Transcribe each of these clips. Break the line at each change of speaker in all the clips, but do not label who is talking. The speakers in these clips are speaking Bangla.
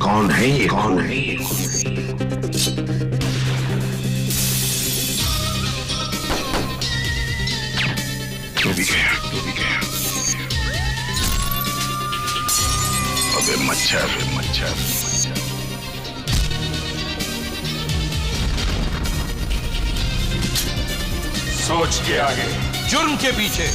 कौन है ये, कौन है ये? तू भी गया, तू भी गया। अबे मच्छर, मच्छर, मच्छर।
सोच के आगे, जुर्म के पीछे।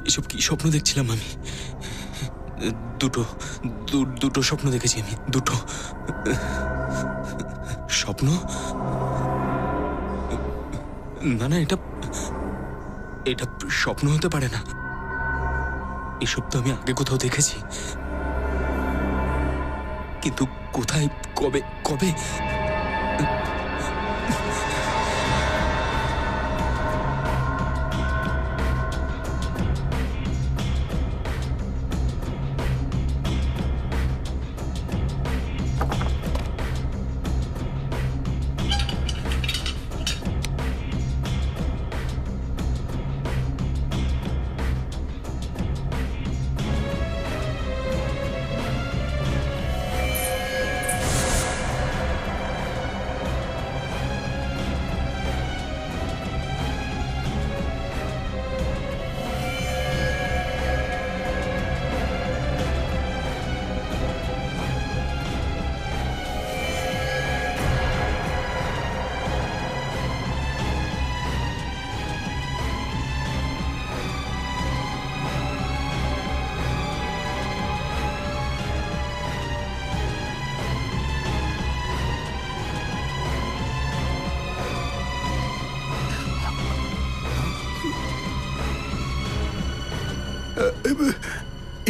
এসব কি স্বপ্ন দেখছিলাম আমি? দুটো স্বপ্ন দেখেছি আমি, দুটো স্বপ্ন। না না, এটা স্বপ্ন হতে পারে না। এসব তো আমি আগে কোথাও দেখেছি, কিন্তু কোথায়, কবে কবে?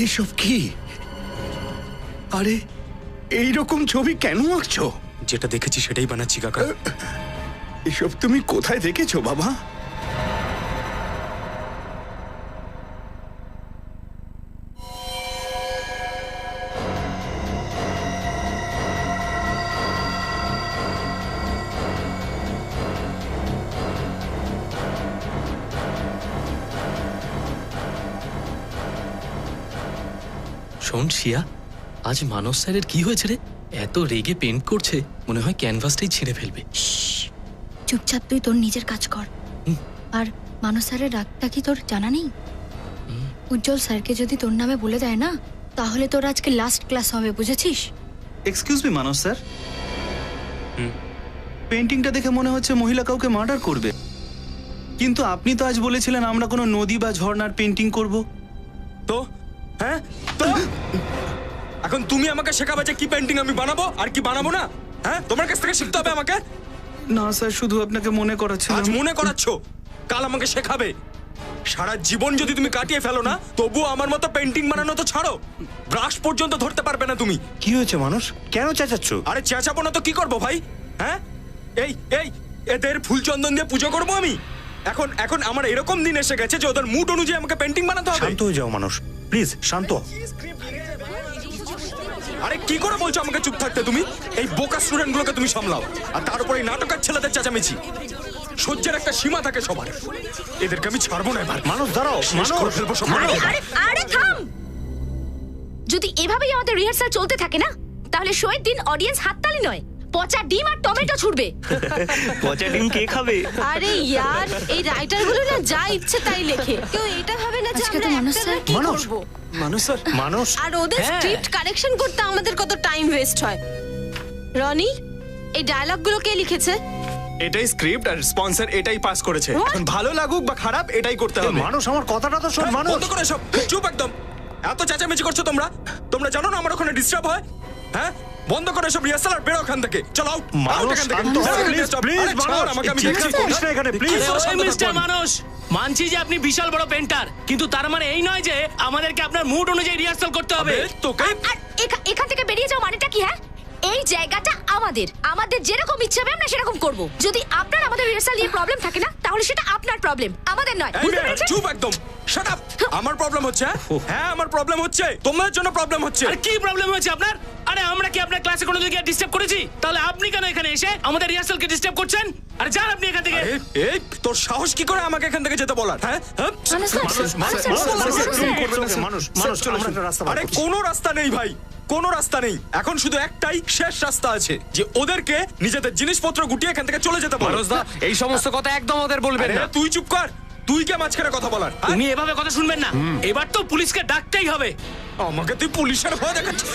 এসব কি? আরে এইরকম ছবি কেন আঁকছো?
যেটা দেখেছি সেটাই বানাচ্ছি কাকা।
এসব তুমি কোথায় দেখেছো বাবা?
শোন শিয়া, আজ মানস স্যারের কি হয়েছে রে? এত রেগে পেন্ট করছে, মনে হয় ক্যানভাসটাই ছিঁড়ে ফেলবে।
চুপচাপ তুই তোর নিজের কাজ কর। আর মানস স্যারের রাগটা কি তোর জানা নেই? উজ্জ্বল স্যারকে যদি তোর নামে বলে দেয় না, তাহলে তোর আজকে লাস্ট ক্লাস হবে, বুঝেছিস?
এক্সকিউজ মি মানস স্যার, পেন্টিংটা দেখে মনে হচ্ছে মহিলা কাউকে মার্ডার করবে, কিন্তু আপনি তো আজ বলেছিলেন আমরা কোনো নদী বা ঝর্ণার পেন্টিং করব।
তো হ্যাঁ, তো এখন তুমি আমাকে শেখাবে যে কি পেন্টিং আমি বানাবো আর কি বানাবো না? হ্যাঁ, তোমার কাছ থেকে শিখতে হবে আমাকে।
না স্যার, শুধু আপনাকে মনে করাচ্ছিলাম।
আজ মনে করাচ্ছো, কাল আমাকে শেখাবে। সারা জীবন যদি তুমি কাটিয়ে ফেলো না, তবুও আমার মতো পেন্টিং বানানো তো ছাড়ো, ব্রাশ পর্যন্ত ধরতে পারবে না তুমি।
কি হয়েছে মানুষ, কেন চেঁচাচ্ছ?
আরে চেঁচাবো না তো কি করবো ভাই? হ্যাঁ, এই এই এদের ফুল চন্দন দিয়ে পুজো করবো আমি? এখন এখন আমার এরকম দিন এসে গেছে যে ওদের মুড অনুযায়ী আমাকে পেন্টিং বানাতে হবে।
শান্ত হয়ে যাও মানুষ, প্লিজ শান্ত।
আরে কি করে বলছো আমাকে চুপ থাকতে? তুমি এই বোকা স্টুডেন্ট গুলোকে তুমি সামলাও, আর তার উপরে এই নাটকের ছেলেদের চেঁচামেচি। সহ্যের একটা সীমা থাকে সবার, এদেরকে আমি ছাড়বো না এবার।
মানুষ দাঁড়াও,
শেষ করে ফেলবো সব।
আরে থাম! যদি এভাবেই আমাদের রিহার্সাল চলতে থাকে না, তাহলে শোয়ের দিন অডিয়েন্স হাততালি নয়,
পচা ডিম আর টমেটো ছুড়বে।
পচা ডিম কে খাবে?
আরে ইয়ার, এই রাইটার গুলো না যা ইচ্ছে তাই লেখে, কেউ এটা ভাবে না যে
আজকে তো
আমরা
মানুষ
actor রা
স্যার-
কি
মানুষ।
করব।
মানুষ স্যার,
মানুষ
আর ওদের
হ্যাঁ।
স্ক্রিপ্ট কারেকশন করতে আমাদের কত টাইম ওয়েস্ট হয়। রনি, এই ডায়লগ গুলো কে লিখেছে?
এটাই স্ক্রিপ্ট আর স্পন্সর এটাই পাস করেছে।
What?
এখন ভালো লাগুক বা খারাপ এটাই করতে হবে।
মানুষ, আমার কথাটা তো শোন। মানুষ
বন্ধ করে সব, চুপ একদম। এত চেঁচামেচি করছো তোমরা? তোমরা জানো না আমার ওখানে ডিস্টার্ব হয়? হ্যাঁ, বন্ধ করে সব রিহার্সাল আর বেরো ওখান থেকে। চলো আউট,
মানুষ,
এখান থেকে।
শান্ত হও,
আরে,
please,
stop।
please,
আরে, ছাড়,
মানুষ,
আমাকে আমি
ঠিক
দেখছি।
আছে, করিস না এখানে, please।
আরে,
ওই
শান্ত
মিস্টার
থাকবো আমি।
মানুষ, মানছি যে আপনি বিশাল বড় পেন্টার, কিন্তু তার মানে এই নয় যে আমাদেরকে আপনার মুড অনুযায়ী রিহার্সাল করতে হবে।
আবে, তোকে
আর এখান থেকে বেরিয়ে যাও মানেটা কি? হ্যাঁ, এই জায়গাটা আমাদের যেরকম ইচ্ছা হবে আমরা সেরকম করব। যদি আপনার আমাদের রিহার্সাল নিয়ে প্রবলেম থাকে না, তাহলে সেটা আপনার প্রবলেম, আমাদের নয়।
এই
বুঝতে
মেয়ে,
পেরেছেন?
চুপ একদম। Shut up. আমার প্রবলেম হচ্ছে? হ্যাঁ, আমার প্রবলেম হচ্ছে। তোমাদের জন্য প্রবলেম হচ্ছে।
আরে কি প্রবলেম হয়েছে আপনার? আরে আমরা কি আপনার ক্লাসে কোনো জায়গায় ডিস্টার্ব করেছি? তাহলে আপনি কেন এখানে এসে আমাদের রিহার্সালকে ডিস্টার্ব করছেন? আরে যান আপনি এখান থেকে।
এই তোর সাহস কি করে আমাকে এখান থেকে যেতে বলার? হ্যাঁ হ্যাঁ?
মানুষ স্যার, মানুষ স্যার, মানুষ স্যার।
মানুষ, মানুষ, আমরা একটা রাস্তা বার
আরে
করছি।
কোনো রাস্তা নেই ভাই, কোনো রাস্তা নেই। এখন শুধু একটাই শেষ রাস্তা আছে, যে ওদেরকে নিজেদের জিনিসপত্র গুটিয়ে এখান থেকে চলে যেতে বলো।
এই সমস্ত কথা একদম ওদের বলবেন
আরে,
না।
তুই চুপ কর। তুই কে মাঝখানে কথা বলার? হ্যাঁ?
তুমি এভাবে কথা শুনবেন না, এবার তো পুলিশকে ডাকতেই হবে।
আমাকে তুই পুলিশের ভয় দেখাচ্ছিস?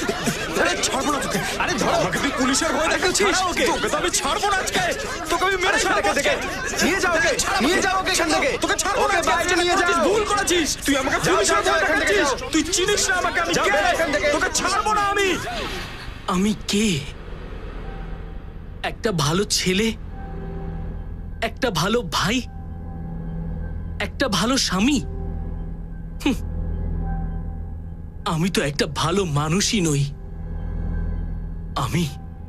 আরে ছাড়বো না তোকে। আরে ধর, আমাকে তুই পুলিশের ভয় দেখাচ্ছিস? তোকে তো আমি ছাড়বো না আজকে। তোকে আমি মেরে ফেলবো আজকে।
নিয়ে যাও ওকে, নিয়ে যাও ওকে এখান থেকে।
তোকে ছাড়বো না
ওকে
আজকে।
বাইরে নিয়ে যাও।
ভুল করেছিস তুই, আমাকে
যাও,
পুলিশের
যাও,
ভয়
এখান থেকে
দেখাচ্ছিস।
যাও।
তুই চিনিস না আমাকে, আমি
যাও,
কে?
বেরো এখান থেকে।
তোকে ছাড়বো না আমি।
আমি কে? একটা ভালো ছেলে, একটা ভালো ভাই, একটা ভালো স্বামী। হুঁ। আমি তো একটা ভালো মানুষই নই।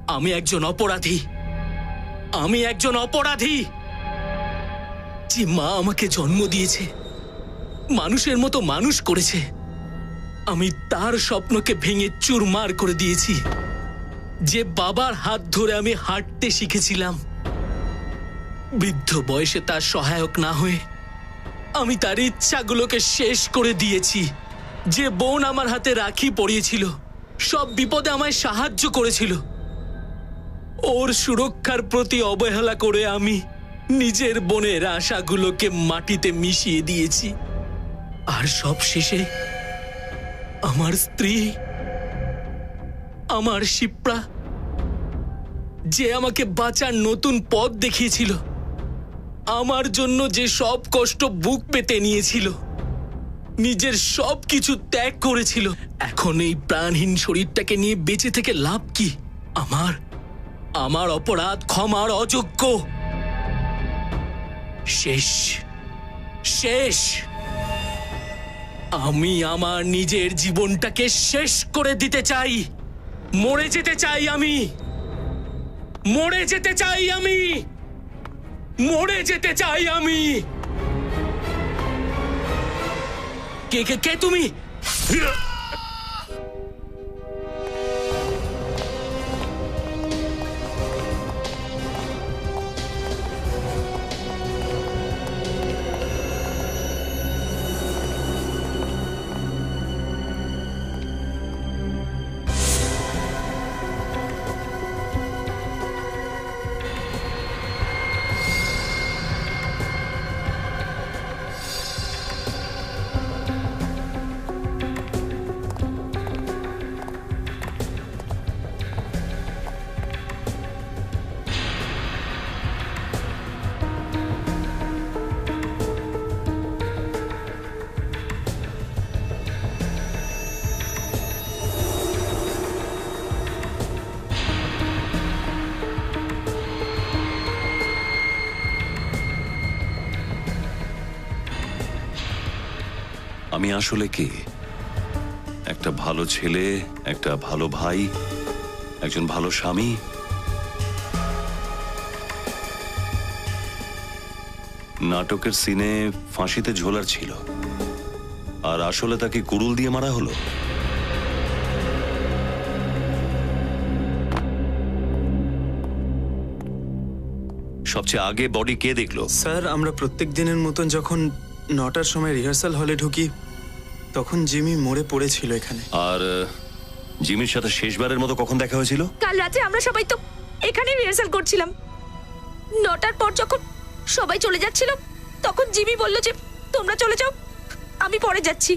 আমি একজন অপরাধী। আমি একজন অপরাধী। যে মা আমাকে জন্ম দিয়েছে, মানুষের মতো মানুষ করেছে, আমি তার স্বপ্নকে ভেঙে চুরমার করে দিয়েছি। যে বাবার হাত ধরে আমি হাঁটতে শিখেছিলাম, বৃদ্ধ বয়সে তার সহায়ক না হয়ে আমি তার ইচ্ছাগুলোকে শেষ করে দিয়েছি। যে বোন আমার হাতে রাখি পরিয়েছিল, সব বিপদে আমায় সাহায্য করেছিল, ওর সুরক্ষার প্রতি অবহেলা করে আমি নিজের বোনের আশাগুলোকে মাটিতে মিশিয়ে দিয়েছি। আর সব শেষে আমার স্ত্রী, আমার শিপ্রা, যে আমাকে বাঁচার নতুন পথ দেখিয়েছিল, আমার জন্য যে সব কষ্ট বুক পেতে নিয়েছিল, নিজের সব কিছু ত্যাগ করেছিল, এখন এই প্রাণহীন শরীরটাকে নিয়ে বেঁচে থেকে লাভ কি? আমার অপরাধ ক্ষমার অযোগ্য। শেষ, শেষ। আমি আমার নিজের জীবনটাকে শেষ করে দিতে চাই। মরে যেতে চাই আমি। মরে যেতে চাই আমি। মরে যেতে চাই আমি। কে কে কে তুমি?
আমি আসলে কে? একটা ভালো ছেলে, একটা ভালো ভাই, একজন ভালো স্বামী। নাটকের সিনে ফাঁসিতে ঝোলার ছিল, আর আসলে তাকে কুড়ুল দিয়ে মারা হলো। সবচেয়ে আগে বডি কে দেখলো?
স্যার আমরা প্রত্যেক দিনের মতন যখন 9টার সময় রিহার্সাল হলে ঢুকি, তখন জিমি মরে পড়েছিল এখানে।
আর জিমির সাথে শেষবারের মতো কখন দেখা হয়েছিল?
কাল রাতে আমরা সবাই তো এখানেই রিহার্সাল করছিলাম। 9টার পর যখন সবাই চলে যাচ্ছিল তখন জিমি বলল যে তোমরা চলে যাও, আমি পরে যাচ্ছি।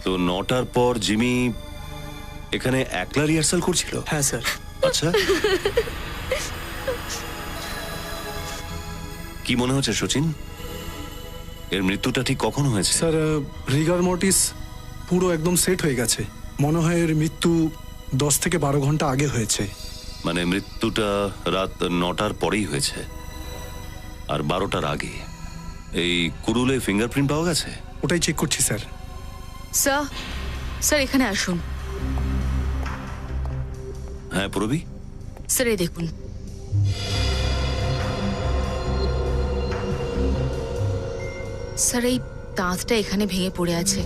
তো 9টার পর জিমি এখানে একলা রিহার্সাল করছিল?
হ্যাঁ স্যার।
আচ্ছা, কি মনে হচ্ছে সচিন, এর মৃত্যুটা ঠিক কখন হয়েছে?
স্যার রিগার মর্টিস পুরো একদম সেট হয়ে গেছে। মনে হয় এর মৃত্যু 10 থেকে 12 ঘন্টা আগে হয়েছে।
মানে মৃত্যুটা রাত 9টার পরেই হয়েছে আর 12টার আগে। এই কুরুলে ফিঙ্গারপ্রিন্ট পাওয়া গেছে?
ওটাই চেক করছি স্যার।
স্যার, স্যার এখানে আসুন।
হ্যাঁ পুরবি,
স্যার এই দেখুন। স্যার এই দাঁতটা এখানে ভেঙে পড়ে আছে।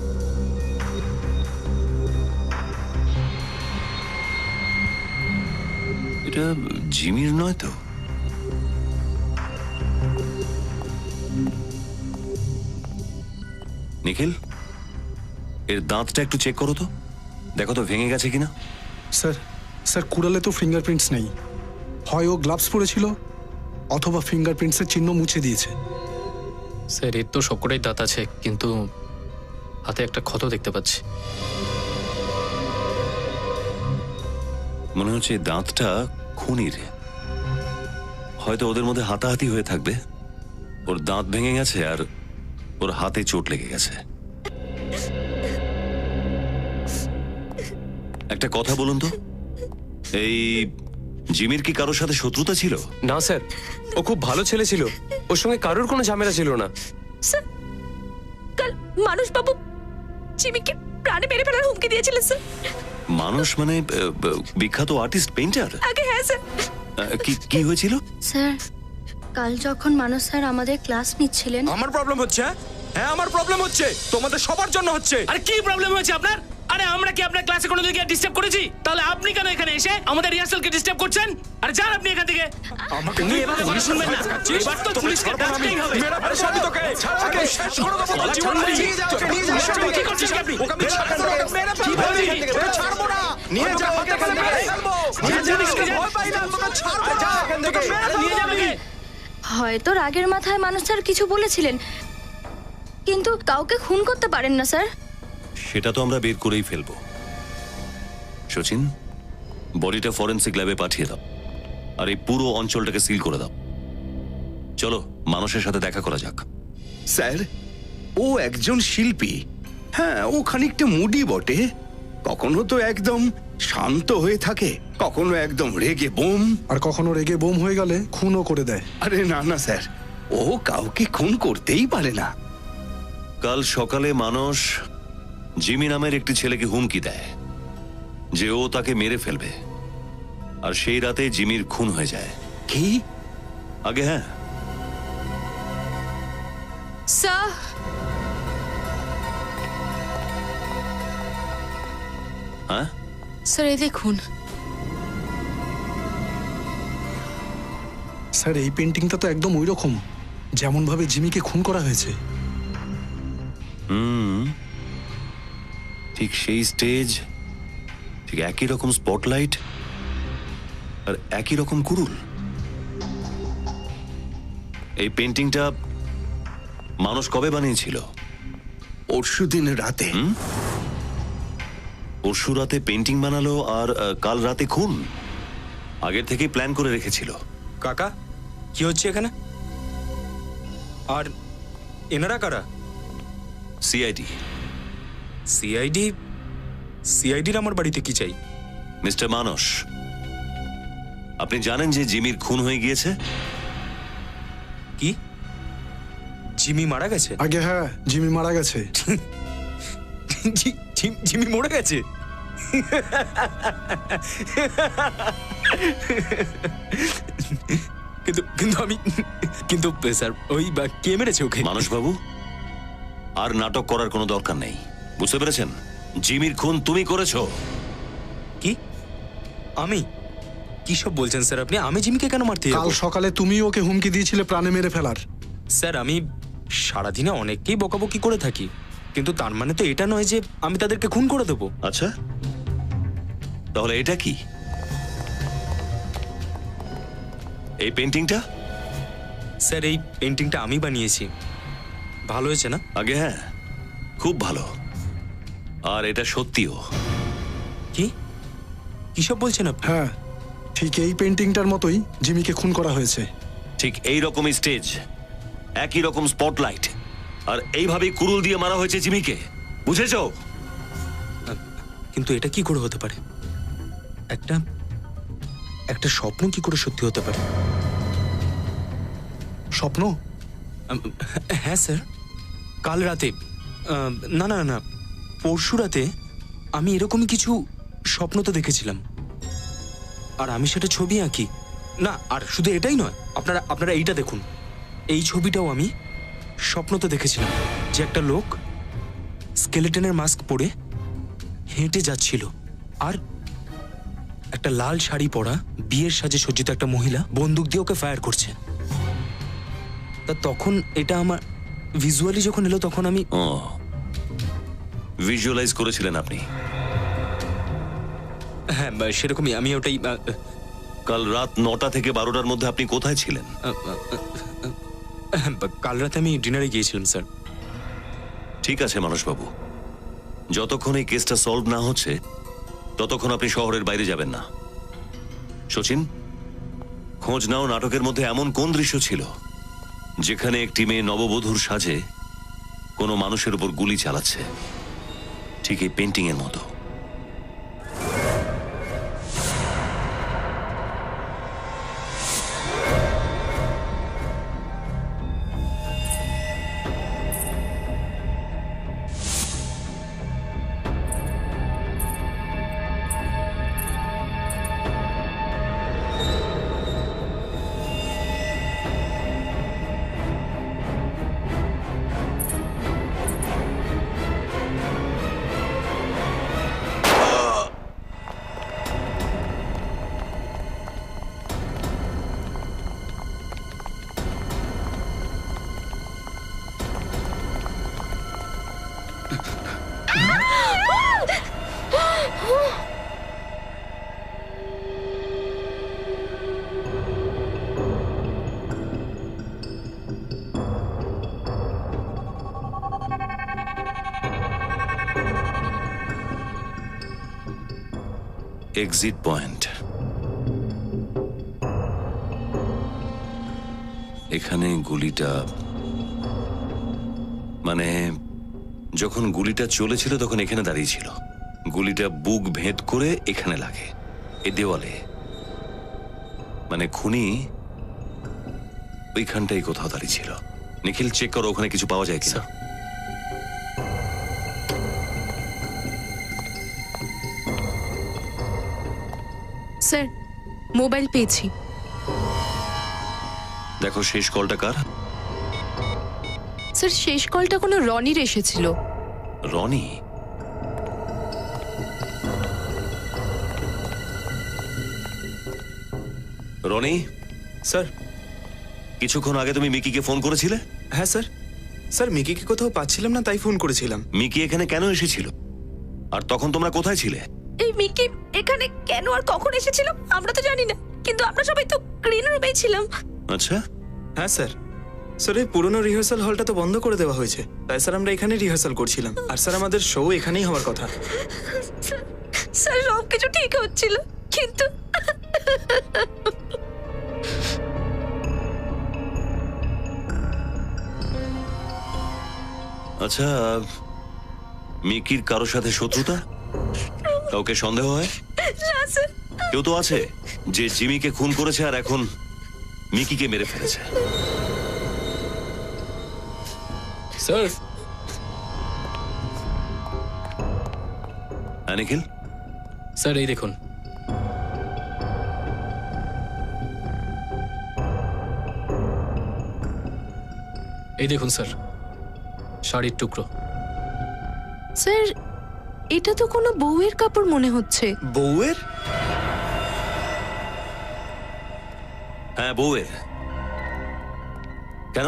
এটা জিমির নয় তো? নিখিল, এর দাঁতটা একটু চেক করো তো, দেখো তো ভেঙে গেছে কিনা।
স্যার স্যার কুড়ালে তো ফিঙ্গারপ্রিন্টস নেই। হয় ও গ্লাভস পরেছিল অথবা ফিঙ্গারপ্রিন্টসের চিহ্ন মুছে দিয়েছে।
স্যার এর তো সবকটাই দাঁত আছে, কিন্তু হাতে একটা ক্ষত দেখতে পাচ্ছি।
মনে হচ্ছে এই দাঁতটা খুনির। হয়তো ওদের মধ্যে হাতাহাতি হয়ে থাকবে, ওর দাঁত ভেঙে গেছে আর ওর হাতে চোট লেগে গেছে। একটা কথা বলুন তো, এই জিমির কি কারোর সাথে শত্রুতা ছিল?
না স্যার, ও খুব ভালো ছেলে ছিল, ওর সঙ্গে কারোর কোনো ঝামেলা ছিল না।
স্যার কাল মানুষ বাবু জিমিকে প্রাণে মেরে ফেলার হুমকি দিয়েছিলেন স্যার।
মানুষ মানে বিখ্যাত আর্টিস্ট, পেইন্টার?
আগে হ্যাঁ স্যার।
কি হয়েছিল?
স্যার কাল যখন মানস স্যার আমাদের ক্লাস নিচ্ছিলেন,
আমার প্রবলেম হচ্ছে? হ্যাঁ আমার প্রবলেম হচ্ছে, তোমাদের সবার জন্য হচ্ছে।
আরে কি প্রবলেম হয়েছে আপনার? আরে আমরা কি আপনার ক্লাসে কোনো দিকে ডিস্টার্ব করেছি? তাহলে আপনি কেন এখানে এসে আমাদের রিহার্সালকে ডিস্টার্ব করছেন? আরে যান আপনি এখান থেকে।
আমাকে
তুমি এভাবে কথা শুনবেন না। এবার তো পুলিশকে ডাকতেই হবে।
মেরা ফেলবো আমি তোকে। ওকে শেষ করে দেবো তোর জীবন।
তুমি কি করছিস কি আপনি?
ওকে আমি ছাড়বো না, মেরে ফেলবো। তোকে ছাড়বো না। নিয়ে যা, হাতে করে মেরে ফেলবো। নিয়ে যা, ভয় পাই না, তোকে ছাড়বো না। তোকে মেরে
নিয়ে যাবে কে?
হয়তো রাগের মাথায় মানস স্যার কিছু বলেছিলেন, কিন্তু কাউকে খুন করতে পারেন না স্যার।
সেটা তো আমরা বের করেই ফেলবো। সচিন, বডিটা ফরেন্সিক ল্যাবে পাঠিয়ে দাও আর এই পুরো অঞ্চলটাকে সিল করে দাও। চলো মানুষের সাথে দেখা করা যাক।
স্যার, ও একজন শিল্পী। হ্যাঁ, ও খানিকটা মুডি বটে। কখনো তো একদম শান্ত হয়ে থাকে, কখনো একদম রেগে বোম।
আর কখনো রেগে বোম হয়ে গেলে খুনও করে দেয়।
আরে না না স্যার, ও কাউকে খুন করতেই পারে না।
কাল সকালে মানুষ জিমি নামের একটি ছেলেকে হুমকি দেয় যে ও তাকে মেরে ফেলবে, আর সেই রাতে জিমির খুন হয়ে যায়।
কি?
আগে হ্যাঁ,
স্যার
হ্যাঁ
স্যার এই দেখুন।
স্যার এই পেন্টিংটা তো একদম ওই রকম যেমন ভাবে জিমিকে খুন করা হয়েছে।
ঠিক সেই স্টেজ, ঠিক একই রকম স্পটলাইট আর একই রকম কুরুল। এই পেন্টিংটা মানুষ কবে বানিয়েছিল?
পরশুদিন রাতে।
পরশু রাতে পেন্টিং বানালো আর কাল রাতে খুন। আগের থেকে প্ল্যান করে রেখেছিল।
কাকা, কি হচ্ছে এখানে? আর এনারা কারা?
সিআইডি।
সিআইডি? সিআইডির আমার বাড়িতে কি চাই?
মিস্টার মানস, আপনি জানেন যে জিমির খুন হয়ে গিয়েছে?
কি? জিমি মারা গেছে?
আগে হ্যাঁ, জিমি মারা গেছে।
জিমি মরে গেছে? কিন্তু কিন্তু আমি কিন্তু স্যার ওই কে মেরেছে ওকে?
মানস বাবু, আর নাটক করার কোনো দরকার নেই, বুঝতে পেরেছেন? জিমির খুন তুমি করেছো।
কি? আমি? কি সব বলছেন স্যার আপনি? আমি জিমিকে কেন মারতে
কাল
যাবো?
সকালে তুমি ওকে হুমকি দিয়েছিলে প্রাণে মেরে ফেলার।
স্যার আমি সারাদিনে অনেককেই বকাবকি করে থাকি, কিন্তু তার মানে তো এটা নয় যে আমি তাদেরকে খুন করে দেবো।
আচ্ছা, তাহলে এটা কি? এই পেন্টিংটা?
স্যার এই পেন্টিংটা আমি বানিয়েছি। ভালো হয়েছে না?
আগে হ্যাঁ, খুব ভালো। আর এটা সত্যিও।
কি কিসব বলছেন আপনি?
হ্যাঁ, ঠিক এই পেন্টিংটার মতোই জিমিকে খুন করা হয়েছে।
ঠিক এই রকমই স্টেজ, একই রকম স্পটলাইট, আর এইভাবেই কুরুল দিয়ে মারা হয়েছে জিমিকে। বুঝেছো?
কিন্তু এটা কি করে হতে পারে? একটা একটা স্বপ্ন কি করে সত্যি হতে পারে?
স্বপ্ন?
হ্যাঁ স্যার, কাল রাতে না না না পরশু রাতে আমি এরকমই কিছু স্বপ্ন তো দেখেছিলাম, আর আমি সেটা ছবি আঁকি। না, আর শুধু এটাই নয়, আপনারা আপনারা এইটা দেখুন, এই ছবিটাও আমি স্বপ্নতে দেখেছিলাম যে একটা লোক স্কেলেটনের মাস্ক পরে হেঁটে যাচ্ছিল, আর একটা লাল শাড়ি পরা বিয়ের সাজে সজ্জিত একটা মহিলা বন্দুক দিয়ে ওকে ফায়ার করছে। তা তখন এটা আমার ভিজুয়ালি যখন এলো তখন আমি
ও, ভিজুয়ালাইজ করেছিলেন আপনি?
হ্যাঁ সেরকমই, আমি ওটাই
কাল রাত 9টা থেকে 12টার মধ্যে আপনি কোথায় ছিলেন?
কাল রাতে আমি ডিনারে গিয়েছিলাম স্যার।
ঠিক আছে মানসবাবু, যতক্ষণ এই কেসটা সলভ না হচ্ছে ততক্ষণ আপনি শহরের বাইরে যাবেন না। শচীন, খোঁজ নাও নাটকের মধ্যে এমন কোন দৃশ্য ছিল যেখানে একটি মেয়ে নববধূর সাজে কোনো মানুষের উপর গুলি চালাচ্ছে, ঠিক এই পেন্টিং এর মতো। এক্সিট পয়েন্ট এখানে। গুলিটা মানে যখন গুলিটা চলেছিল তখন এখানে দাঁড়িয়ে ছিল, গুলিটা বুক ভেদ করে এখানে লাগে এই দেওয়ালে। মানে খুনি ওইখানটাই কোথাও দাঁড়িয়ে ছিল। নিখিল, চেক করো ওখানে কিছু পাওয়া যায় কিনা।
স্যার মোবাইল পেয়েছি।
দেখো শেষ কলটা কার?
স্যার শেষ কলটা কোনো রনির এসেছিল।
রনি? রনি,
স্যার
কিছুক্ষণ আগে তুমি মিকিকে ফোন করেছিলে?
হ্যাঁ স্যার, স্যার মিকিকে কোথাও পাচ্ছিলাম না, তাই ফোন করেছিলাম।
মিকি এখানে কেন এসেছিল আর তখন তোমরা কোথায় ছিলে?
এই মিকি এখানে কেন আর কখন এসেছিল আমরা তো জানি না, কিন্তু আমরা সবাই তো গ্রিন রুমেই ছিলাম।
আচ্ছা,
হ্যাঁ স্যার, স্যার এই পুরনো রিহার্সাল হলটা তো বন্ধ করে দেওয়া হয়েছে, তাই স্যার আমরা এখানে রিহার্সাল করছিলাম। আর স্যার আমাদের শো এখানেই হওয়ার কথা।
স্যার সবকিছু ঠিক হচ্ছিল, কিন্তু
আচ্ছা, মিকির কারোর সাথে শত্রুতা? কাউকে সন্দেহ হয়?
না স্যার।
কেউ তো আছে যে জিমিকে খুন করেছে আর এখন মিকিকে মেরে ফেলেছে।
স্যার
হ্যাঁ নিখিল?
স্যার এই দেখুন, এই দেখুন স্যার, শাড়ির টুকরো।
স্যার এটা তো কোনো বউয়ের কাপড় মনে হচ্ছে।
বউয়ের?
হ্যাঁ বউয়ের। কেন,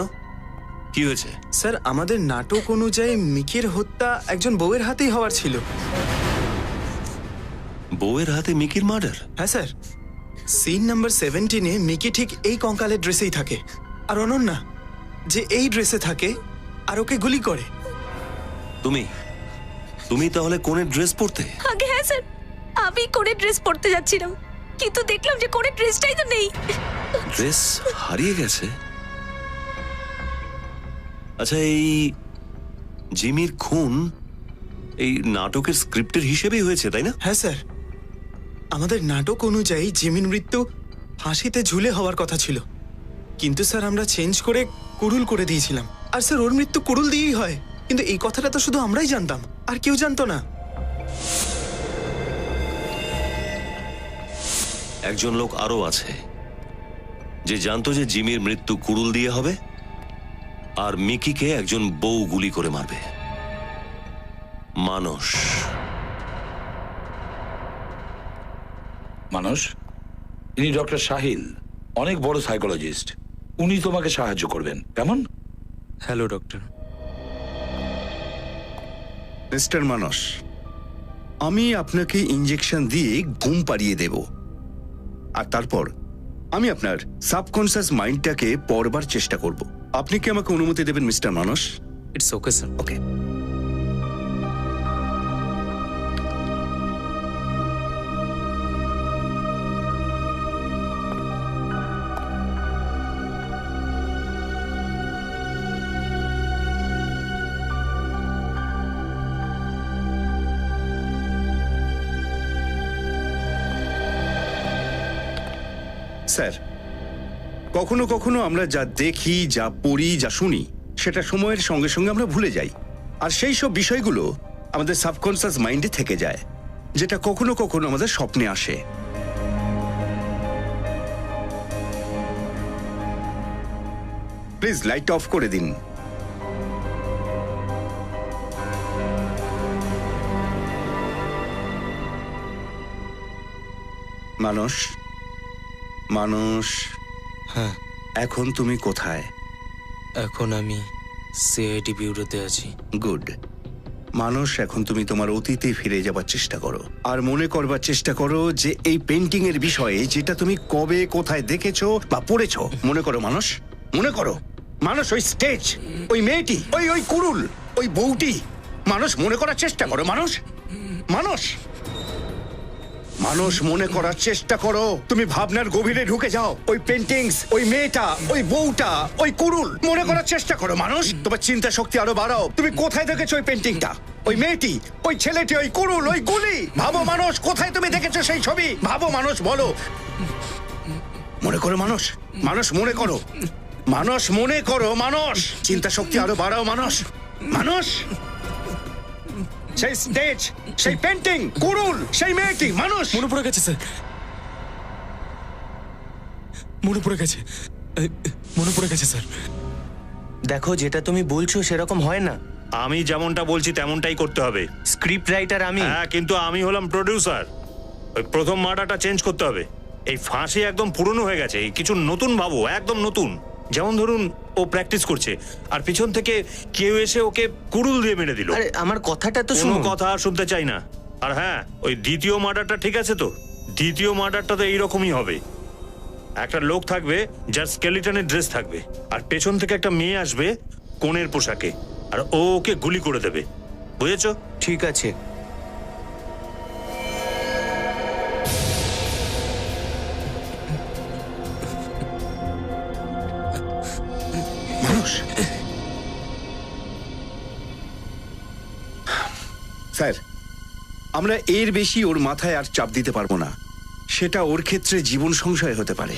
কি হয়েছে?
স্যার আমাদের নাটক অনুযায়ী মিকির হত্যা একজন বউয়ের হাতেই হওয়ার ছিল।
বউয়ের হাতে মিকির মার্ডার?
হ্যাঁ স্যার,
সিন নাম্বার 17-এ মিকি ঠিক এই কঙ্কালের ড্রেসেই থাকে, আর অনন্যা যে এই ড্রেসে থাকে আর ওকে গুলি করে।
তুমি তুমি তাহলে কোনের ড্রেস পরতে?
আগে হ্যাঁ স্যার, আমি কোণে ড্রেস পরতে যাচ্ছিলাম, কিন্তু দেখলাম যে কোণে ড্রেসটাই তো নেই।
ড্রেস হারিয়ে গেছে? আচ্ছা, এই জিমির খুন এই নাটকের স্ক্রিপ্টের হিসেবেই হয়েছে, তাই না?
হ্যাঁ স্যার, আমাদের নাটক অনুযায়ী জিমির মৃত্যু ফাঁসিতে ঝুলে হওয়ার কথা ছিল, কিন্তু স্যার আমরা চেঞ্জ করে কুড়ুল করে দিয়েছিলাম। আর স্যার ওর মৃত্যু কুড়ুল দিয়েই হয়, কিন্তু এই কথাটা তো শুধু আমরাই জানতাম, আর কেউ জানতো না।
একজন লোক আরো আছে যে জানতো যে জিমির মৃত্যু কুড়ুল দিয়ে হবে আর মিকিকে একজন বউ গুলি করে মারবে। মানস।
মানুষ, ইনি ডক্টর সাহিল, অনেক বড় সাইকোলজিস্ট। উনি তোমাকে সাহায্য করবেন, কেমন?
Hello doctor.
মিস্টার মানস, আমি আপনাকে ইঞ্জেকশন দিয়ে ঘুম পাড়িয়ে দেব, আর তারপর আমি আপনার সাবকনসিয়াস মাইন্ডটাকে পড়বার চেষ্টা করব। আপনি কি আমাকে অনুমতি দেবেন mister Manas?
It's okay sir.
Okay. Sir, কখনো কখনো আমরা যা দেখি, যা পড়ি, যা শুনি, সেটা সময়ের সঙ্গে সঙ্গে আমরা ভুলে যাই, আর সেই সব বিষয়গুলো আমাদের সাবকনসিয়াস মাইন্ডে থেকে যায়, যেটা কখনো কখনো আমাদের স্বপ্নে আসে। প্লিজ লাইট অফ করে দিন। মানস, মানস,
হ্যাঁ,
এখন তুমি কোথায়?
এখন আমি সিআইডি ব্যুরোতে আছি।
গুড। মানস, এখন তুমি তোমার অতীতে ফিরে যাবার চেষ্টা করো, আর মনে করবার চেষ্টা করো যে এই পেন্টিং এর বিষয়ে যেটা তুমি কবে কোথায় দেখেছো বা পড়েছো। মনে করো মানস, মনে করো। মানস, ওই স্টেজ, ওই মেয়েটি, ওই ওই কুড়ুল, ওই বউটি। মানস, মনে করার চেষ্টা করো। মানস, মানস, মানুষ, মনে করার চেষ্টা করো। তুমি ভাবনার গভীরে ঢুকে যাও। ওই পেন্টিংস, ওই মেয়েটা, ওই বউটা, ওই কুড়ুল, মনে করার চেষ্টা করো। মানুষ, তোমার চিন্তা শক্তি আরো বাড়াও। তুমি কোথায় দেখেছো ওই পেন্টিংটা, ওই মেয়েটি, ওই ছেলেটি, ওই কুড়ুল, ওই গুলি? ভাবো মানুষ, কোথায় তুমি দেখেছো সেই ছবি? ভাবো মানুষ, বলো। মনে করো মানুষ, মানুষ মনে করো, মানুষ মনে করো, মানুষ চিন্তা শক্তি আরো বাড়াও। মানুষ, মানুষ, সেই স্টেজ, সেই পেন্টিং, কুড়ুল, সেই মেয়েটি। মানুষ,
মনে পড়ে গেছে স্যার, মনে পড়ে গেছে, মনে পড়ে গেছে স্যার।
দেখো, যেটা তুমি বলছো সেরকম হয় না।
আমি যেমনটা বলছি তেমনটাই করতে হবে।
স্ক্রিপ্ট রাইটার আমি।
হ্যাঁ, কিন্তু আমি হলাম প্রডিউসার। ওই প্রথম মার্ডারটা চেঞ্জ করতে হবে। এই ফাঁসি একদম পুরনো হয়ে গেছে, কিছু নতুন ভাবো, একদম নতুন। যেমন ধরুন, ও প্র্যাকটিস করছে আর পিছন থেকে কেউ এসে ওকে কুড়ুল দিয়ে মেরে দিল।
আরে আমার কথাটা তো
কোনো
শুনো।
কথা আর শুনতে চাই না। আর হ্যাঁ, ওই দ্বিতীয় মার্ডারটা ঠিক আছে তো? দ্বিতীয় মার্ডারটা তো এইরকমই হবে। একটা লোক থাকবে যার স্কেলিটনের ড্রেস থাকবে, আর পেছন থেকে একটা মেয়ে আসবে কোণের পোশাকে, আর ও ওকে গুলি করে দেবে। বুঝেছো?
ঠিক আছে।
মানুষ, স্যার, আমরা এর বেশি ওর মাথায় আর চাপ দিতে পারবো না। সেটা ওর ক্ষেত্রে জীবন সংশয় হতে পারে।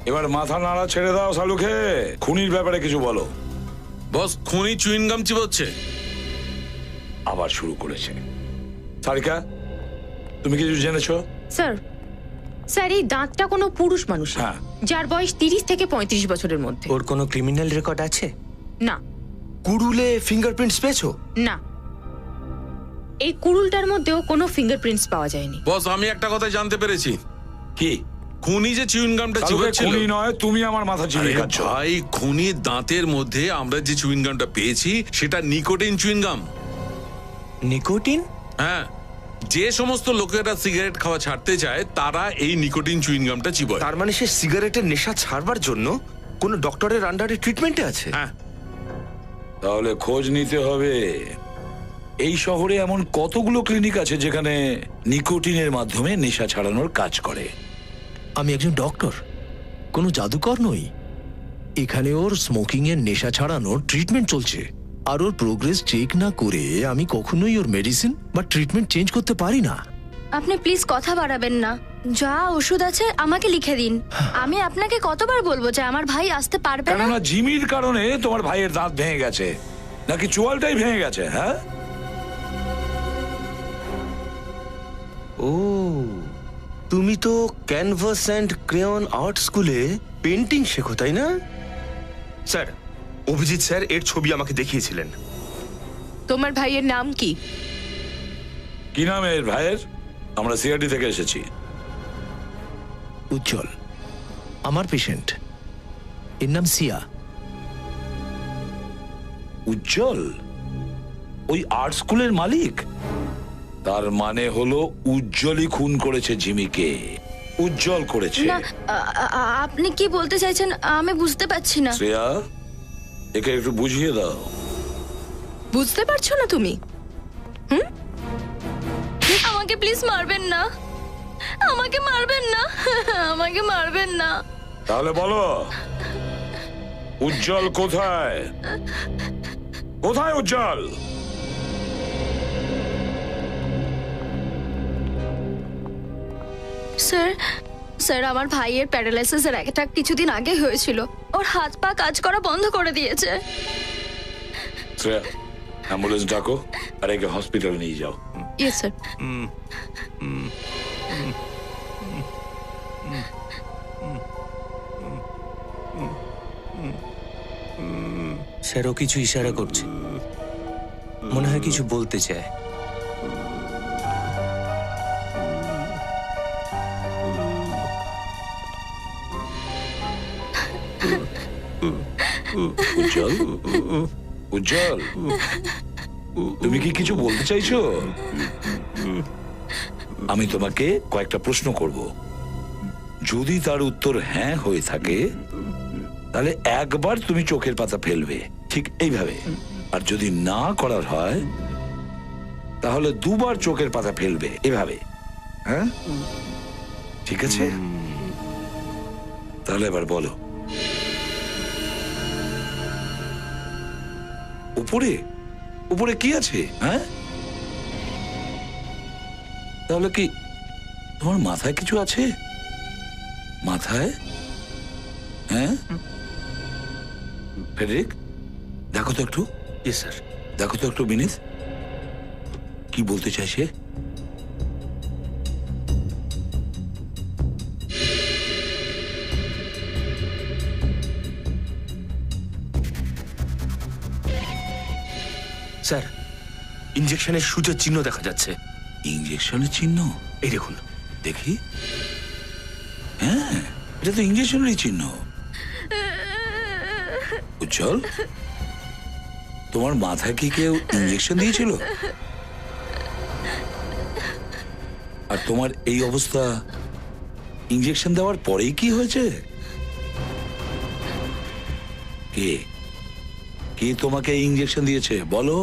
এবার মাথা নাড়া ছেড়ে দাও শালুকে, খুনির ব্যাপারে কিছু বলো।
বস, খুনি চুইনগাম চিবোচ্ছে।
আবার শুরু করেছে। সারিকা, তুমি কিছু জেনেছো?
স্যার, স্যার এই দাঁতটা কোনো পুরুষ মানুষ,
হ্যাঁ।
যার বয়স 30 থেকে 35 বছরের মধ্যে।
ওর কোনো ক্রিমিনাল রেকর্ড আছে?
না।
কুড়ুলে ফিঙ্গারপ্রিন্টস পেয়েছো?
না। এই কুড়ুলটার মধ্যেও কোনো ফিঙ্গারপ্রিন্টস পাওয়া যায়নি।
বস আমি একটা কথা জানতে পেরেছি।
কি
খুনি যে চুইংগামটা চিবোচ্ছিল,
খুনি নয়, তুমি আমার মাথা চিবিয়ে
আরে
খাচ্ছ।
ভাই, খুনির দাঁতের মধ্যে আমরা যে চুইংগামটা পেয়েছি সেটা নিকোটিন চুইংগাম।
নিকোটিন?
হ্যাঁ, যে সমস্ত লোকেরা সিগারেট খাওয়া ছাড়তে চায় তারা এই নিকোটিন চুইংগামটা চিবোয়।
তার মানে সে সিগারেটের নেশা ছাড়বার জন্য কোনো ডক্টরের আন্ডারে ট্রিটমেন্টে আছে?
হ্যাঁ।
তাহলে খোঁজ নিতে হবে। এই শহরে এমন কতগুলো ক্লিনিক আছে যেখানে নিকোটিনের মাধ্যমে নেশা ছাড়ানোর কাজ করে।
আমি একজন ডক্টর, কোনো জাদুকর নই। এখানে ওর স্মোকিং এর নেশা ছাড়ানোর ট্রিটমেন্ট চলছে, আর ওর প্রোগ্রেস চেক না করে আমি কখনোই ওর মেডিসিন বা ট্রিটমেন্ট চেঞ্জ করতে পারি না।
আপনি প্লিজ কথা বাড়াবেন না। যা ওষুধ আছে আমাকে লিখে দিন। আমি আপনাকে কতবার বলবো যে আমার ভাই আসতে পারবে না?
কেননা জিমির কারণে তোমার ভাইয়ের দাঁত ভেঙে গেছে, নাকি চোয়ালটাই ভেঙে গেছে? হ্যাঁ।
ও, তুমি তো ক্যানভাস অ্যান্ড ক্রেয়ন আর্ট স্কুলে পেন্টিং শেখো, তাই না? স্যার, অভিজিৎ স্যার এর ছবি আমাকে দেখিয়েছিলেন।
তোমার ভাইয়ের নাম কি?
কি নাম এর ভাইয়ের? আমরা সিআরডি থেকে এসেছি।
উজ্জ্বল আমার পেশেন্ট, এর নাম সিয়া।
উজ্জ্বল ওই আর্ট স্কুলের মালিক? তার মানে হলো উজ্জ্বলই খুন করেছে জিমিকে। উজ্জ্বল করেছে।
না, আপনি কি বলতে চাইছেন আমি বুঝতে পারছি না।
শ্রেয়া, একে একটু বুঝিয়ে দাও।
বুঝতে পারছো না তুমি?
আমাকে প্লিজ মারবেন না, আমাকে মারবেন না, আমাকে মারবেন না।
তাহলে বলো, উজ্জ্বল কোথায়? কোথায় উজ্জ্বল?
স্যার, স্যার আমার ভাইয়ের প্যারালাইসিসের অ্যাটাক কিছুদিন আগে হয়েছিল। ওর হাত পা কাজ করা বন্ধ করে দিয়েছে।
শ্রেয়া, অ্যাম্বুলেন্স ডাকো আর একে হসপিটালে নিয়ে যাও।
Yes sir.
স্যারও কিছু ইশারা করছে, মনে হয় কিছু বলতে চায়।
উজ্জ্বল, উজ্জ্বল, তুমি কি কিছু বলতে চাইছো? আমি তোমাকে কয়েকটা প্রশ্ন করব, যদি তার উত্তর হ্যাঁ হয়ে থাকে তাহলে একবার তুমি চোখের পাতা ফেলবে, ঠিক এইভাবে। আর যদি না করার হয় তাহলে দুবার চোখের পাতা ফেলবে, এভাবে। হ্যাঁ, ঠিক আছে? তাহলে এবার বলো, উপরে উপরে কি আছে? হ্যাঁ, তাহলে কি তোমার মাথায় কিছু আছে? মাথায়? হ্যাঁ, ফেডরিক, দেখো তো একটু।
Yes sir.
দেখো তো একটু বিনীত, কি বলতে চাইছে?
স্যার, ইনজেকশনের সূচের চিহ্ন দেখা যাচ্ছে।
ইনজেকশনের চিহ্ন?
এই দেখুন।
দেখি। হ্যাঁ, এটা তো ইনজেকশনেরই চিহ্ন। উজ্জ্বল, তোমার মাথায় কি কেউ ইনজেকশন দিয়েছিল? আর তোমার এই অবস্থা ইনজেকশন দেওয়ার পরেই কি হয়েছে? কে কে তোমাকে ইনজেকশন দিয়েছে বলো?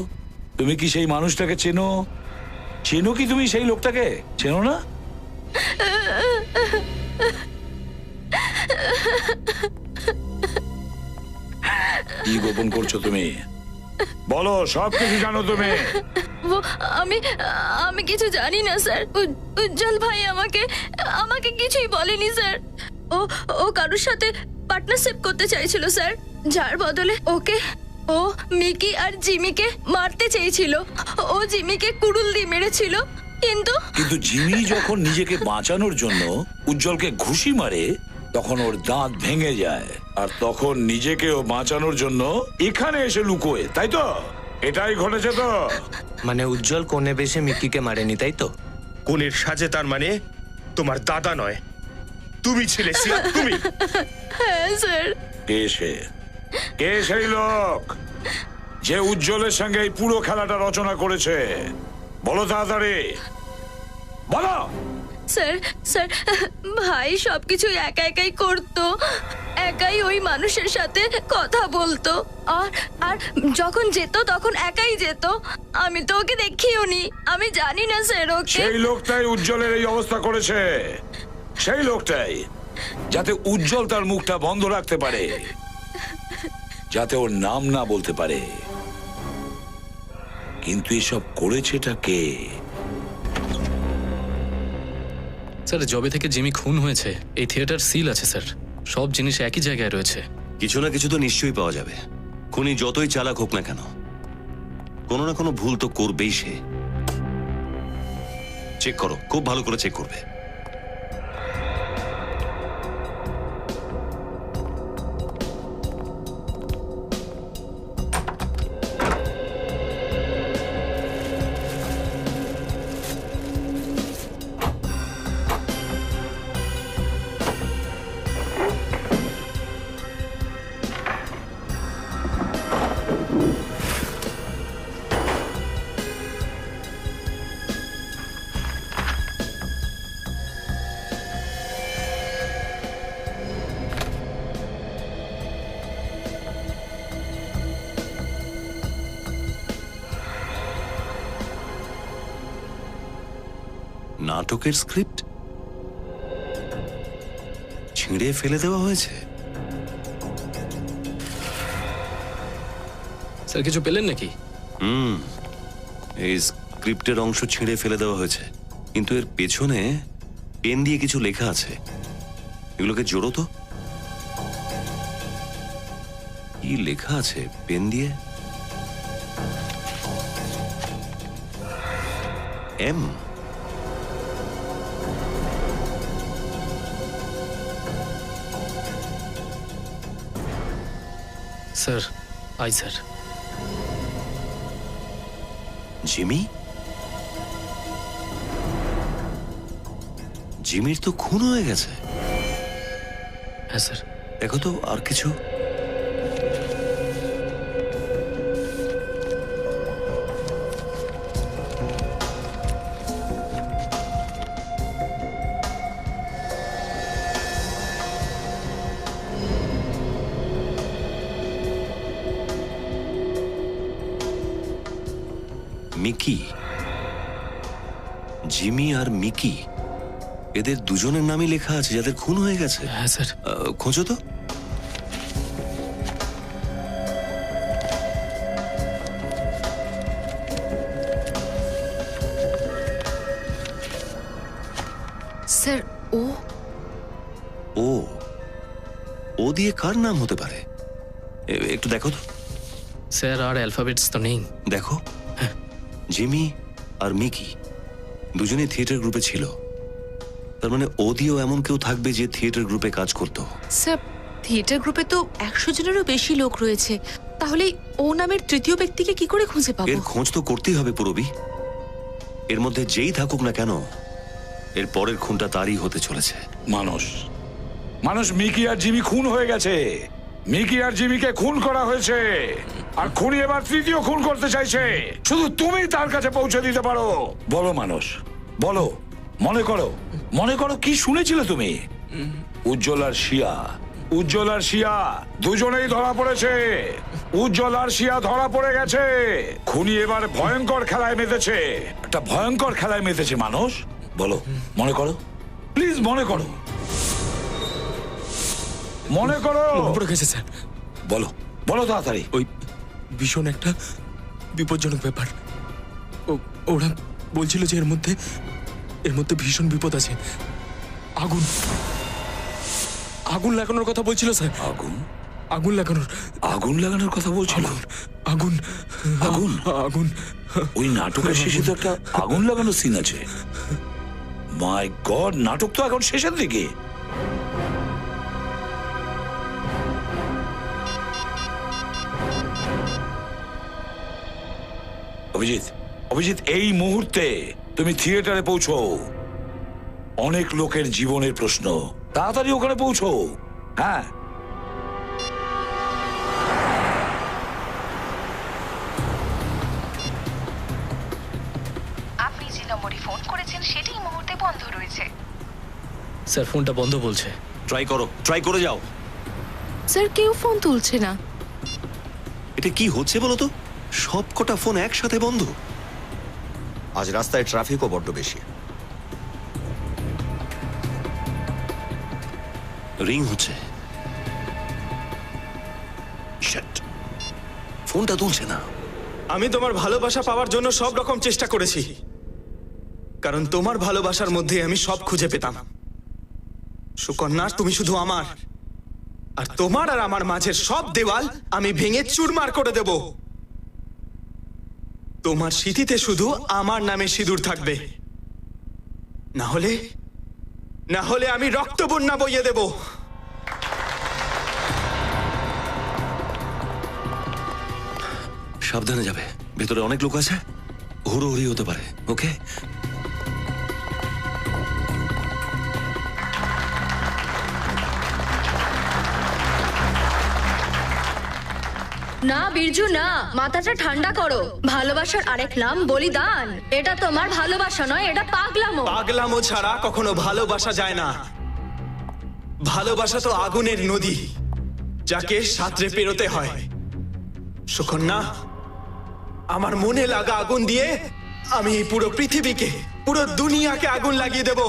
তুমি কি সেই মানুষটাকে চেনো? চেনো কি তুমি সেই লোকটাকে? চেনো না? কি গোপন করছো তুমি? বলো, সব কিছু জানো তুমি?
আমি আমি কিছু জানি না স্যার। উজ্জ্বল ভাই আমাকে আমাকে কিছুই বলেনি স্যার। ও কারোর সাথে পার্টনারশিপ করতে চাইছিল স্যার, যার বদলে ও মিকি আর জিমিকে মারতে চেয়েছিল। ও জিমিকে কুড়ুল দিয়ে মেরেছিল, কিন্তু
জিমি যখন নিজেকে বাঁচানোর জন্য উজ্জ্বলকে ঘুষি মারে তখন ওর দাঁত ভেঙে যায়, আর তখন নিজেকেও বাঁচানোর জন্য এখানে এসে লুকোয়, তাই তো? এটাই ঘটেছে তো?
মানে উজ্জ্বল কোণে বেশে মিক্কিকে মারেনি, তাই তো?
কোনের সাজে তার মানে তোমার দাদা নয়, তুমি ছিলে শিয়া, তুমি।
হ্যাঁ স্যার।
কে সে? কে সেই লোক যে উজ্জ্বলের সঙ্গে এই পুরো খেলাটা রচনা করেছে? বলো তাড়াতাড়ি, বলো।
স্যার স্যার, ভাই সবকিছু একা একাই করতো, একাই ওই মানুষের সাথে কথা বলতো, আর আর যখন যেত তখন একাই যেত। আমি তো ওকে দেখিও নি, আমি জানি না স্যার ওকে।
সেই লোকটাই উজ্জ্বলের এই অবস্থা করেছে, সেই লোকটাই, যাতে উজ্জ্বল তার মুখটা বন্ধ রাখতে পারে, যাতে ওর নাম না বলতে পারে। কিন্তু এসব করেছেটা কে?
স্যার জবে থেকে জিমি খুন হয়েছে এই থিয়েটার সিল আছে স্যার, সব জিনিস একই জায়গায় রয়েছে।
কিছু না কিছু তো নিশ্চয়ই পাওয়া যাবে। খুনি যতই চালাক হোক না কেন, কোনো না কোনো ভুল তো করবেই সে। চেক করো, খুব ভালো করে চেক করবে। নাটকের স্ক্রিপ্ট ছিঁড়ে ফেলে দেওয়া হয়েছে।
স্যার কিছু পেলেন নাকি?
এই স্ক্রিপ্টের অংশ ছিঁড়ে ফেলে দেওয়া হয়েছে, কিন্তু এর পেছনে পেন দিয়ে কিছু লেখা আছে। এগুলোকে জোড়ো তো। কি লেখা আছে পেন দিয়ে? M.
Sir I sir.
Jimmy? জিমির তো খুন হয়ে গেছে।
হ্যাঁ স্যার।
দেখো তো আর কিছু। মিকি, জিমি আর মিকি, এদের দুজনের নামই লেখা আছে যাদের খুন হয়ে গেছে।
হ্যাঁ স্যার।
খোঁজো তো।
স্যার ও
ও ও দিয়ে কার নাম হতে পারে? একটু দেখো তো।
স্যার আর অ্যালফাবেটস তো নেই।
দেখো, জিমি আর মিকি দুজনেই থিয়েটার গ্রুপে ছিল। তার মানে ও দিয়েও এমন কেউ থাকবে যে থিয়েটার গ্রুপে কাজ করতো।
স্যার থিয়েটার গ্রুপে তো 100 জনেরও বেশি লোক রয়েছে, তাহলে ও নামের তৃতীয় ব্যক্তিকে কি করে খুঁজে পাবো?
এর খোঁজ তো করতেই হবে পুরবি। এর মধ্যে যেই থাকুক না কেন, এর পরের খুনটা তারই হতে চলেছে।
মানুষ মিকি আর জিমি খুন হয়ে গেছে। মিকি আর জিমিকে খুন করা হয়েছে, আর খুনি এবার তৃতীয় খুন করতে চাইছে। শুধু তুমি তার কাছে পৌঁছে দিতে পারো। বলো মানুষ, বলো। মনে করো কি শুনেছিলে তুমি? উজ্জ্বল আর শিয়া দুজনেই ধরা পড়েছে। উজ্জ্বল আর শিয়া ধরা পড়ে গেছে। খুনি এবার ভয়ঙ্কর খেলায় মেতেছে, একটা ভয়ঙ্কর খেলায় মেতেছে। মানুষ বলো, মনে করো, প্লিজ মনে করো।
পড়ে গেছে স্যার।
বলো তাড়াতাড়ি।
ওই ভীষণ একটা বিপজ্জনক ব্যাপার। ওরা বলছিল যে এর মধ্যে ভীষণ বিপদ আছে। আগুন লাগানোর কথা বলছিল স্যার।
আগুন লাগানোর কথা বলছিল।
আগুন
ওই নাটকের শেষে তো একটা আগুন লাগানোর সিন আছে। মাই গড, নাটক তো এখন শেষের দিকে। অভিজিৎ, অভিজিৎ, এই মুহূর্তে তুমি থিয়েটারে পৌঁছো। অনেক লোকের জীবনের প্রশ্ন, তাড়াতাড়ি ওখানে পৌঁছো। হ্যাঁ।
আপনি যে নম্বরে ফোন করেছেন সেটি এই মুহূর্তে বন্ধ রয়েছে।
স্যার ফোনটা বন্ধ বলছে।
ট্রাই করো, ট্রাই করে যাও।
স্যার কেউ ফোন তুলছে না।
এটা কি হচ্ছে বলো তো, সব কটা ফোন একসাথে বন্ধ।
আজ রাস্তায় ট্রাফিকও বড্ড বেশি।
রিং হচ্ছে। Shit. ফোনটা তুলছে না।
আমি তোমার ভালোবাসা পাওয়ার জন্য সব রকম চেষ্টা করেছি, কারণ তোমার ভালোবাসার মধ্যে আমি সব খুঁজে পেতাম। সুকন্যা, তুমি শুধু আমার, আর তোমার আর আমার মাঝের সব দেওয়াল আমি ভেঙে চুরমার করে দেব। তোমার স্মৃতিতে শুধু আমার নামে সিঁদুর থাকবে, না হলে আমি রক্ত বন্যা বইয়ে দেব।
সাবধানে যাবে, ভেতরে অনেক লোক আছে, হুড়োহুড়ি হতে পারে। ওকে?
না বিরজু না, মাথাটা ঠান্ডা করো। ভালোবাসার আরেক নাম বলিদান। এটা তোমার ভালোবাসা নয়, এটা পাগলামো।
পাগলামো ছাড়া কখনো ভালোবাসা যায় না। ভালোবাসা তো আগুনের নদী, যাকে সাঁতরে পেরোতে হয়। সুকন্যা, আমার মনে লাগা আগুন দিয়ে আমি এই পুরো পৃথিবীকে, পুরো দুনিয়াকে আগুন লাগিয়ে দেব।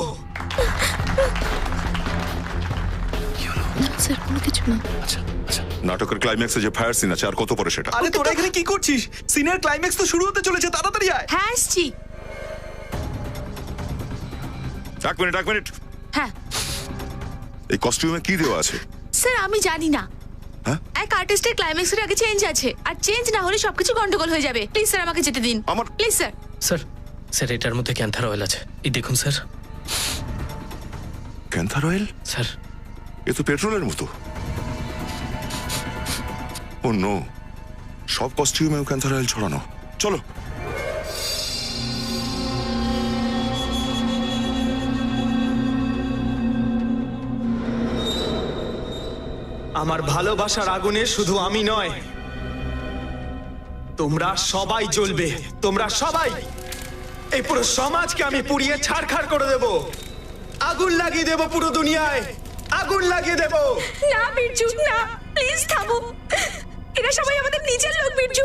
স্যার কোনো কিছু না।
নাটকের ক্লাইম্যাক্সে যে ফায়ার সিন আছে, আর কত পরে সেটা?
আরে তোরা এখানে কি করছিস? সিনের ক্লাইম্যাক্স তো শুরু হতে চলেছে, তাড়াতাড়ি আয়।
হ্যাঁ আসছি।
এক মিনিট।
হ্যাঁ
এই কস্টিউমে কি দেওয়া আছে?
স্যার আমি জানি না।
হ্যাঁ?
এক আর্টিস্টের ক্লাইম্যাক্সের আগে চেঞ্জ আছে, আর চেঞ্জ না হলে সবকিছু গন্ডগোল হয়ে যাবে। প্লিজ স্যার আমাকে যেতে দিন।
আমার
প্লিজ স্যার।
স্যার, স্যার এটার মধ্যে ক্যান্থার অয়েল আছে, এই দেখুন স্যার।
ক্যান্থার অয়েল?
স্যার
এ তো পেট্রোলের মতো। ও নো, সব কস্টিউমেও ক্যান্থার অয়েল ছড়ানো। চলো।
আমার ভালোবাসার আগুনে শুধু আমি নয়, তোমরা সবাই জ্বলবে। তোমরা সবাই, এই পুরো সমাজকে আমি পুড়িয়ে ছারখার করে দেব। আগুন লাগিয়ে দেব পুরো দুনিয়ায়, আগুন লাগিয়ে দেব।
না বিরজু না, প্লিজ থামো। এরা সবাই আমাদের নিজের লোক বিরজু।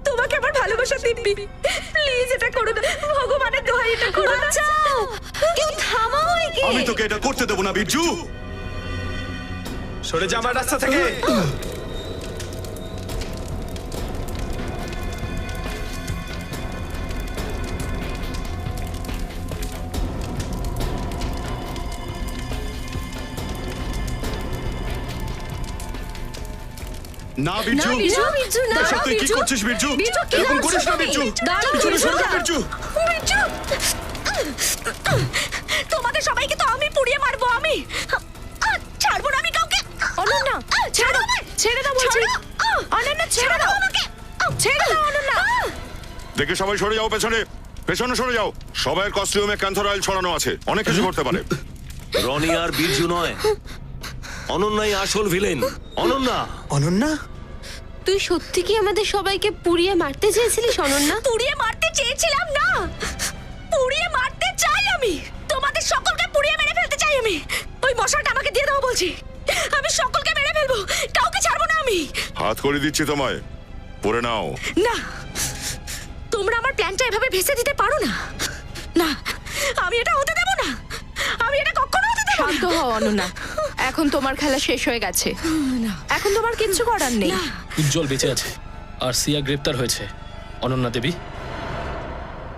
তোমাকে আমার ভালোবাসা দিব্যি, প্লিজ এটা করো না। ভগবানের দোহাই, এটা করো না। কেউ থামাও একে।
আমি তোকে এটা করতে দেবো না বিরজু।
সরে যা আমার রাস্তা থেকে।
না বিরজু, এসব তুই কি করছিস বিরজু? এরকম করিস না বিরজু। পিছনে সরে যা বিরজু।
তোমাদের সবাইকে তো আমি পুড়িয়ে মারবো। আমি ছাড়বো না আমি কাউকে। অনন্যা ছেড়ে দাও, ছেড়ে দাও বলছি। অনন্যা ছেড়ে দাও আমাকে, ছেড়ে দাও অনন্যা।
দেখে সবাই সরে যাও, পেছনে সরে যাও। সবাইয়ের কস্টিউমে ক্যান্থার অয়েল ছড়ানো আছে, অনেক কিছু করতে পারে।
রনি আর বিরজু নয়, অনন্যাই আসল ভিলেন।
অনন্যা,
তুই সত্যি কি আমাদের সবাইকে পুড়িয়ে মারতে চেয়েছিলিস অনন্যা?
পুড়িয়ে মারতে চেয়েছিলাম না, পুড়িয়ে মারতে চাই আমি। তোমাদের সকলকে পুড়িয়ে মেরে ফেলতে চাই আমি। ওই মশালটা আমাকে দিয়ে দাও বলছি। আমি সকলকে মেরে ফেলবো, কাউকে ছাড়বো না আমি।
হাত করে দিচ্ছি তোমায়, পরে নাও।
না, তোমরা আমার প্ল্যানটা এভাবে ভেসে দিতে পারো না। না, আমি এটা হতে দেব না। আমি এটা কখনো হতে দেব না।
শান্ত হও অনন্যা, এখন তোমার খেলা শেষ হয়ে গেছে। এখন তোমার কিচ্ছু করার নেই।
উজ্জ্বল বেঁচে আছে, আর সিয়া গ্রেপ্তার হয়েছে। অনন্যা দেবী,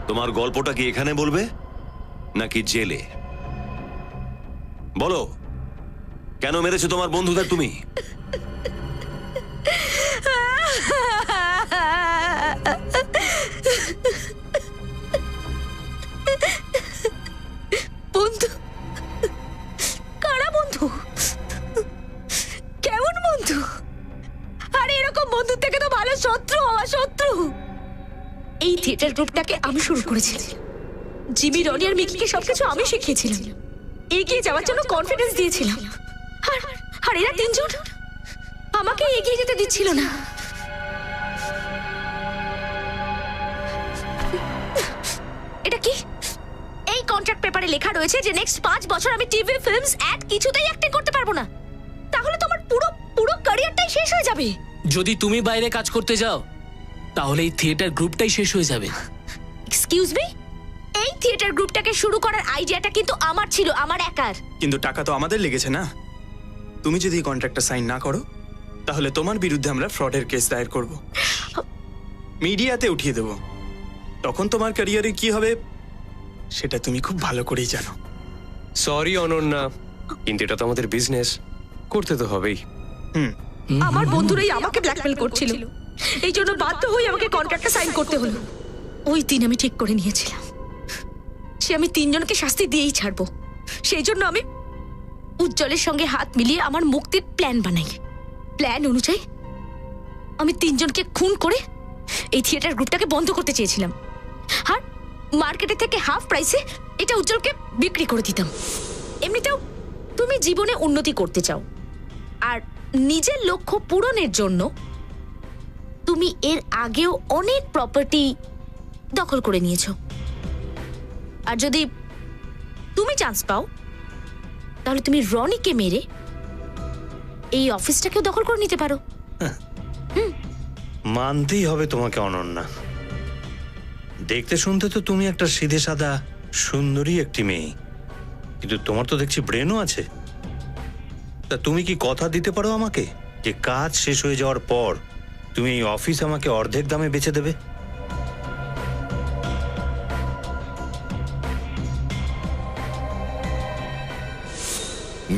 তোমার গল্পটা কি এখানে বলবে নাকি জেলে? বলো, কেন মেরেছো তোমার বন্ধুদের তুমি?
বন্ধু? কারা বন্ধু? কেমন বন্ধু? আরে এরকম বন্ধুর থেকে তো ভালো শত্রু হওয়া। শত্রু এই থিয়েটার গ্রুপটাকে আমি শুরু করেছিলাম। জিমি, রনি আর মিকিকে সবকিছু আমি শিখিয়েছিলাম, এগিয়ে যাওয়ার জন্য কনফিডেন্স দিয়েছিলাম। আর এরা তিনজন আমাকে এগিয়ে যেতে দিচ্ছিল না। এটা কি? এই কন্ট্রাক্ট পেপারে লেখা রয়েছে যে নেক্সট 5 বছর আমি টিভি, ফিল্মস, অ্যাড কিছুতেই অ্যাক্টিং করতে পারবো না। তাহলে তোমার পুরো পুরো ক্যারিয়ারটাই শেষ হয়ে যাবে।
যদি তুমি বাইরে কাজ করতে যাও তাহলে এই থিয়েটার গ্রুপটাই শেষ হয়ে যাবে।
এক্সকিউজ মি, এই থিয়েটার গ্রুপটাকে শুরু করার আইডিয়াটা কিন্তু আমার ছিল, আমার একার।
কিন্তু টাকা তো আমাদের লেগেছে না? তুমি যদি এই কন্ট্রাক্টটা সাইন না করো তাহলে তোমার বিরুদ্ধে আমরা ফ্রডের কেস দায়ের করব, মিডিয়াতে উঠিয়ে দেব। তখন তোমার ক্যারিয়ারে কি হবে সেটা তুমি খুব ভালো করেই জানো।
সরি অনন্যা, কিন্তু এটা তো আমাদের বিজনেস, করতে তো হবেই।
আমার বন্ধুরাই আমাকে ব্ল্যাকমেল করছিল, এই জন্য বাধ্য হয়ে আমাকে কন্ট্রাক্টটা সাইন করতে হলো। ওই দিন আমি ঠিক করে নিয়েছিলাম সে আমি তিনজনকে শাস্তি দিয়েই ছাড়বো। সেই জন্য আমি উজ্জ্বলের সঙ্গে হাত মিলিয়ে আমার মুক্তির প্ল্যান বানাই। প্ল্যান অনুযায়ী আমি তিনজনকে খুন করে এই থিয়েটার গ্রুপটাকে বন্ধ করতে চেয়েছিলাম, আর মার্কেটে থেকে হাফ প্রাইসে এটা উজ্জ্বলকে বিক্রি করে দিতাম। এমনিতেও তুমি জীবনে উন্নতি করতে চাও, আর নিজের লক্ষ্য পূরণের জন্য তুমি এর আগেও অনেক প্রপার্টি দখল করে নিয়েছো। আর যদি তুমি চান্স পাও তাহলে তুমি রনিকে মেরে এই অফিসটাকেও দখল করে নিতে পারো।
মানতেই হবে তোমাকে অনন্যা, দেখতে শুনতে তো তুমি একটা সিধে সাদা সুন্দরী একটি মেয়ে, কিন্তু তোমার তো দেখছি ব্রেনও আছে। তা তুমি কি কথা দিতে পারো আমাকে যে কাজ শেষ হয়ে যাওয়ার পর তুমি এই অফিস আমাকে অর্ধেক দামে বেচে দেবে?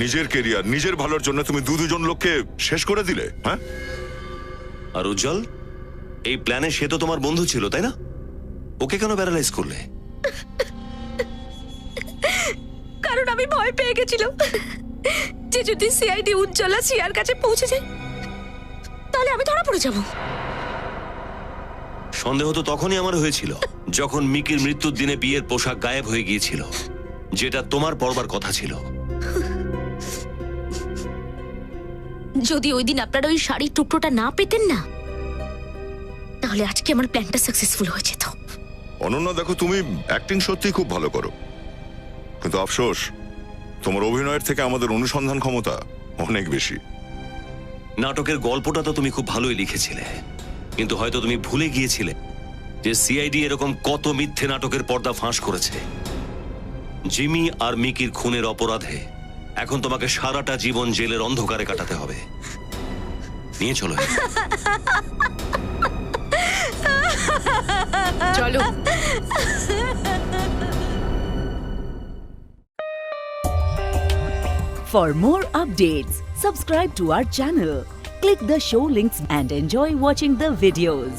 নিজের কেরিয়ার, নিজের ভালোর জন্য তুমি দুজন লোককে শেষ করে দিলে, হ্যাঁ?
আর উজ্জ্বল, এই প্ল্যানে সে তো তোমার বন্ধু ছিল, তাই না? ওকে কেন প্যারালাইজ করলে?
কারণ আমি ভয় পেয়ে গেছিলাম যে যদি সিআইডি উজ্জ্বলা সিয়ার কাছে পৌঁছে যায় তাহলে আমি ধরা পড়ে যাব।
সন্দেহ তো তখনই আমার হয়েছিল যখন মিকির মৃত্যুর দিনে বিয়ের পোশাক গায়েব হয়ে গিয়েছিল, যেটা তোমার পরবার কথা ছিল।
যদি ওই দিন আপনারা ওই শাড়ির টুকরোটা না পেতেন না তাহলে আজকে আমার প্ল্যানটা সাকসেসফুল হয়ে যেত।
অনন্যা, দেখো তুমি অ্যাক্টিং সত্যি খুব ভালো করো, কিন্তু আফসোস তোমার অভিনয়ের থেকে আমাদের অনুসন্ধান ক্ষমতা অনেক বেশি।
নাটকের গল্পটা তো তুমি খুব ভালোই লিখেছিলে, কিন্তু হয়তো তুমি ভুলে গিয়েছিলে যে সিআইডি এরকম কত মিথ্যে নাটকের পর্দা ফাঁস করেছে। জিমি আর মিকির খুনের অপরাধে এখন তোমাকে সারাটা জীবন জেলের অন্ধকারে কাটাতে হবে। নিয়ে চলো।
চলো।
For more updates, subscribe to our channel, click the show links and enjoy watching the videos.